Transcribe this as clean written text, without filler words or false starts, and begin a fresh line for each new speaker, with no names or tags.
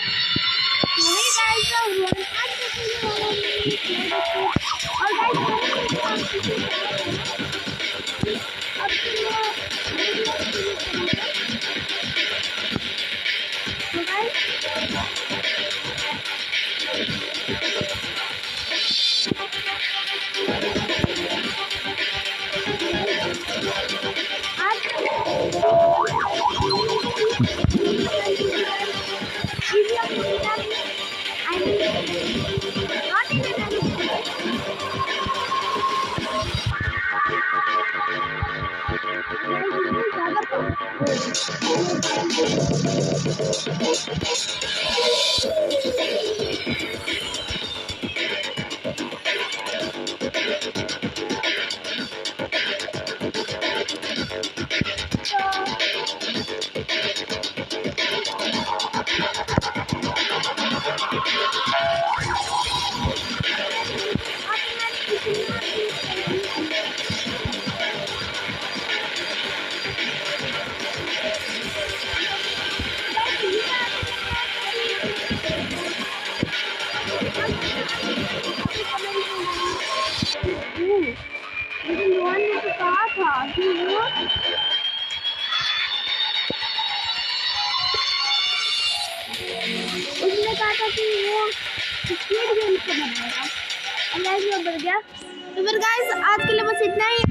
वही गाइस का आज देखने वाला हूं और गाइस मैंने काम किया अब तो गाइस उसने कहा था कि वो स्क्विड गेम से बनाएगा और गाइस वो बढ़ गया। तो फिर गाइस आज के लिए बस इतना ही।